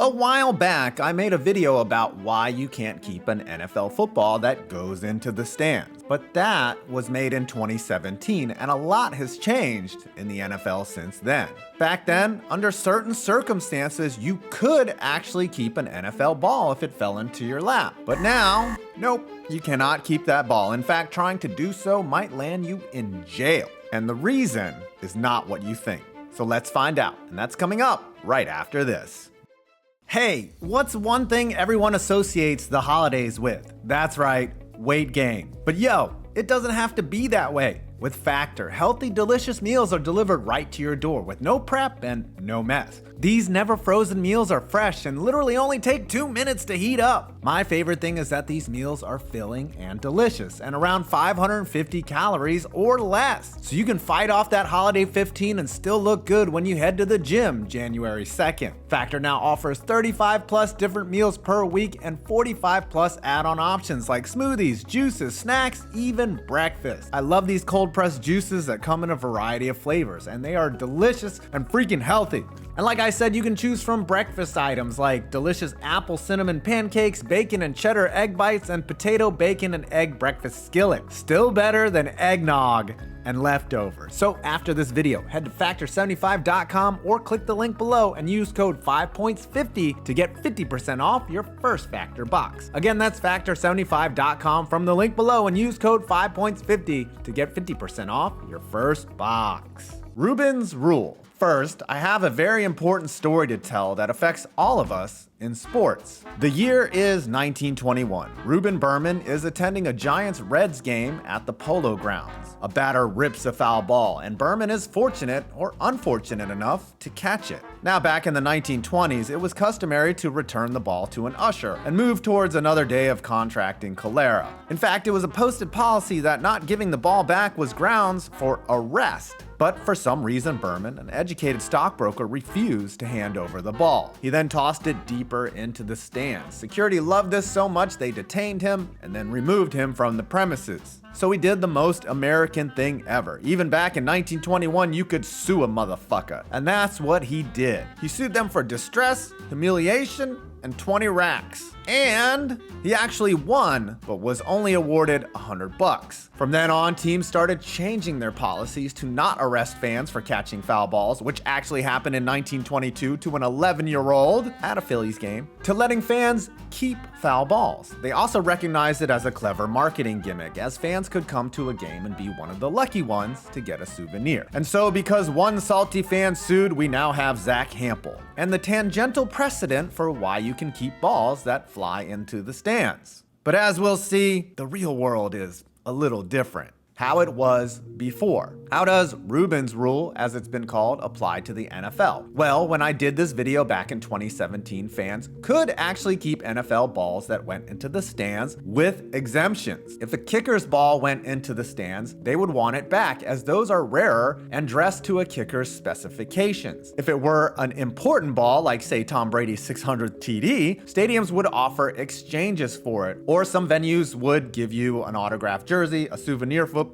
A while back, I made a video about why you can't keep an NFL football that goes into the stands. But that was made in 2017, and a lot has changed in the NFL since then. Back then, under certain circumstances, you could actually keep an NFL ball if it fell into your lap. But now, nope, you cannot keep that ball. In fact, trying to do so might land you in jail. And the reason is not what you think. So let's find out, and that's coming up right after this. Hey, what's one thing everyone associates the holidays with? That's right, weight gain. But yo, it doesn't have to be that way. With Factor, healthy, delicious meals are delivered right to your door with no prep and no mess. These never frozen meals are fresh and literally only take 2 minutes to heat up. My favorite thing is that these meals are filling and delicious and around 550 calories or less. So you can fight off that holiday 15 and still look good when you head to the gym January 2nd. Factor now offers 35 plus different meals per week and 45 plus add-on options like smoothies, juices, snacks, even breakfast. I love these cold pressed juices that come in a variety of flavors, and they are delicious and freaking healthy. And like I said, you can choose from breakfast items like delicious apple cinnamon pancakes, bacon and cheddar egg bites, and potato, bacon, and egg breakfast skillet. Still better than eggnog and leftovers. So after this video, head to factor75.com or click the link below and use code 5points50 to get 50% off your first Factor box. Again, that's factor75.com from the link below and use code 5points50 to get 50% off your first box. Reuben's rule. First, I have a very important story to tell that affects all of us in sports. The year is 1921. Reuben Berman is attending a Giants-Reds game at the Polo Grounds. A batter rips a foul ball, and Berman is fortunate or unfortunate enough to catch it. Now, back in the 1920s, it was customary to return the ball to an usher and move towards another day of contracting cholera. In fact, it was a posted policy that not giving the ball back was grounds for arrest. But for some reason, Berman, an educated stockbroker, refused to hand over the ball. He then tossed it deeper into the stands. Security loved this so much they detained him and then removed him from the premises. So he did the most American thing ever. Even back in 1921, you could sue a motherfucker. And that's what he did. He sued them for distress, humiliation, and 20 racks. And he actually won, but was only awarded $100. From then on, teams started changing their policies to not arrest fans for catching foul balls, which actually happened in 1922 to an 11-year-old at a Phillies game, to letting fans keep foul balls. They also recognized it as a clever marketing gimmick, as fans could come to a game and be one of the lucky ones to get a souvenir. And so because one salty fan sued, we now have Zach Hampel, and the tangential precedent for why you can keep balls that fly into the stands. But as we'll see, the real world is a little different. How it was before. How does Reuben's rule, as it's been called, apply to the NFL? Well, when I did this video back in 2017, fans could actually keep NFL balls that went into the stands with exemptions. If a kicker's ball went into the stands, they would want it back, as those are rarer and dressed to a kicker's specifications. If it were an important ball, like say Tom Brady's 600th TD, stadiums would offer exchanges for it, or some venues would give you an autographed jersey, a souvenir football,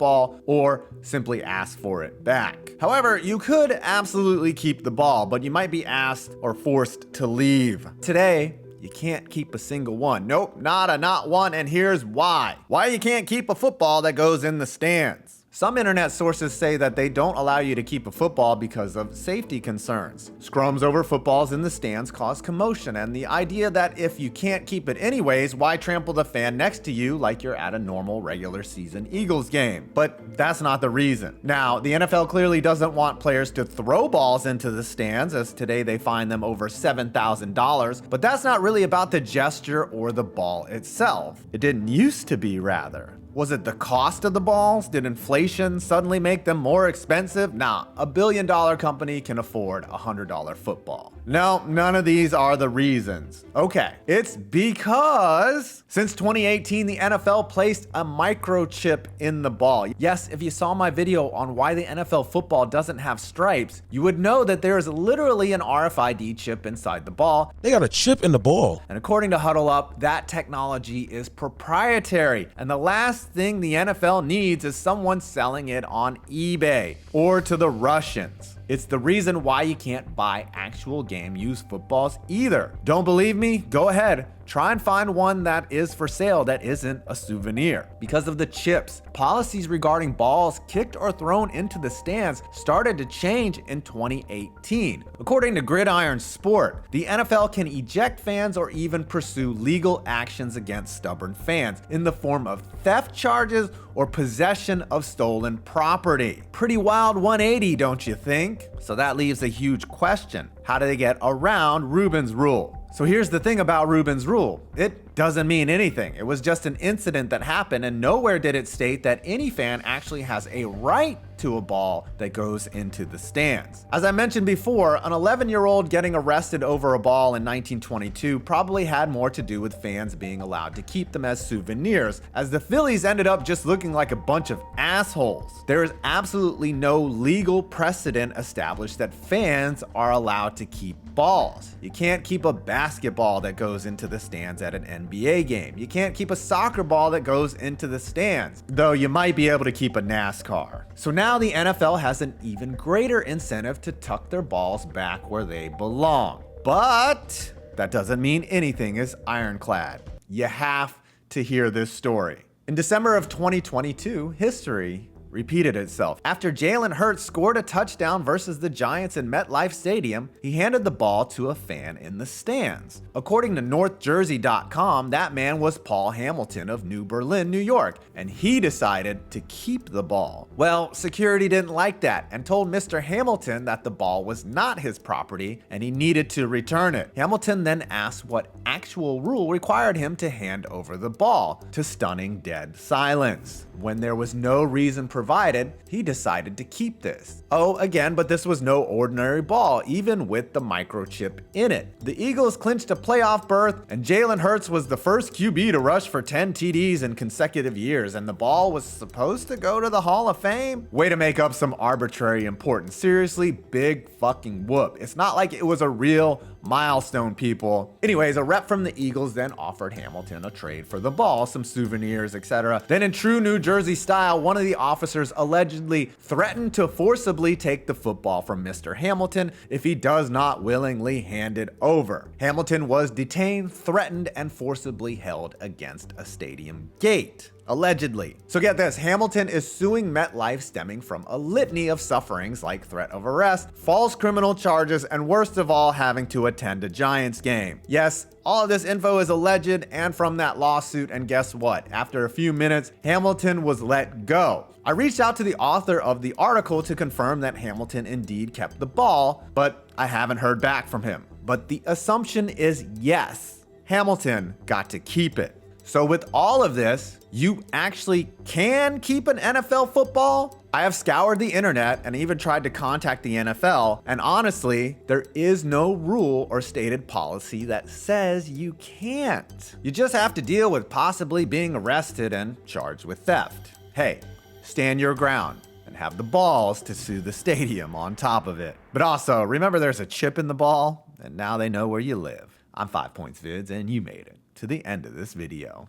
or simply ask for it back. However, you could absolutely keep the ball, but you might be asked or forced to leave. Today, you can't keep a single one. Nope, not one, and here's why. Why you can't keep a football that goes in the stands. Some internet sources say that they don't allow you to keep a football because of safety concerns. Scrums over footballs in the stands cause commotion, and the idea that if you can't keep it anyways, why trample the fan next to you like you're at a normal regular season Eagles game? But that's not the reason. Now, the NFL clearly doesn't want players to throw balls into the stands, as today they fine them over $7,000, but that's not really about the gesture or the ball itself. It didn't used to be, rather. Was it the cost of the balls? Did inflation suddenly make them more expensive? Nah, a billion-dollar company can afford a $100 football. No, none of these are the reasons. Okay, it's because since 2018, the NFL placed a microchip in the ball. Yes, if you saw my video on why the NFL football doesn't have stripes, you would know that there is literally an RFID chip inside the ball. They got a chip in the ball. And according to Huddle Up, that technology is proprietary. And the last thing the NFL needs is someone selling it on eBay or to the Russians. It's the reason why you can't buy actual game-used footballs either. Don't believe me? Go ahead. Try and find one that is for sale that isn't a souvenir. Because of the chips, policies regarding balls kicked or thrown into the stands started to change in 2018. According to Gridiron Sport, the NFL can eject fans or even pursue legal actions against stubborn fans in the form of theft charges or possession of stolen property. Pretty wild 180, don't you think? So that leaves a huge question. How do they get around Reuben's rule? So here's the thing about Reuben's rule. It doesn't mean anything. It was just an incident that happened, and nowhere did it state that any fan actually has a right to a ball that goes into the stands. As I mentioned before, an 11-year-old getting arrested over a ball in 1922 probably had more to do with fans being allowed to keep them as souvenirs, as the Phillies ended up just looking like a bunch of assholes. There is absolutely no legal precedent established that fans are allowed to keep balls. You can't keep a basketball that goes into the stands at an NBA game. You can't keep a soccer ball that goes into the stands, though you might be able to keep a NASCAR. So now the NFL has an even greater incentive to tuck their balls back where they belong. But that doesn't mean anything is ironclad. You have to hear this story. In December of 2022, history repeated itself. After Jalen Hurts scored a touchdown versus the Giants in MetLife Stadium, he handed the ball to a fan in the stands. According to NorthJersey.com, that man was Paul Hamilton of New Berlin, New York, and he decided to keep the ball. Well, security didn't like that and told Mr. Hamilton that the ball was not his property and he needed to return it. Hamilton then asked what actual rule required him to hand over the ball, to stunning dead silence. When there was no reason provided, he decided to keep this. Oh, again, but this was no ordinary ball, even with the microchip in it. The Eagles clinched a playoff berth, and Jalen Hurts was the first QB to rush for 10 TDs in consecutive years, and the ball was supposed to go to the Hall of Fame? Way to make up some arbitrary importance. Seriously, big fucking whoop. It's not like it was a real milestone, people. Anyways, a rep from the Eagles then offered Hamilton a trade for the ball, some souvenirs, etc. Then in true New Jersey style, one of the officers allegedly threatened to forcibly take the football from Mr. Hamilton if he does not willingly hand it over. Hamilton was detained, threatened, and forcibly held against a stadium gate. Allegedly. So get this, Hamilton is suing MetLife stemming from a litany of sufferings like threat of arrest, false criminal charges, and worst of all, having to attend a Giants game. Yes, all of this info is alleged and from that lawsuit, and guess what? After a few minutes, Hamilton was let go. I reached out to the author of the article to confirm that Hamilton indeed kept the ball, but I haven't heard back from him. But the assumption is yes, Hamilton got to keep it. So with all of this, you actually can keep an NFL football? I have scoured the internet and even tried to contact the NFL, and honestly, there is no rule or stated policy that says you can't. You just have to deal with possibly being arrested and charged with theft. Hey, stand your ground and have the balls to sue the stadium on top of it. But also, remember there's a chip in the ball, and now they know where you live. I'm 5 Points Vids, and you made it to the end of this video.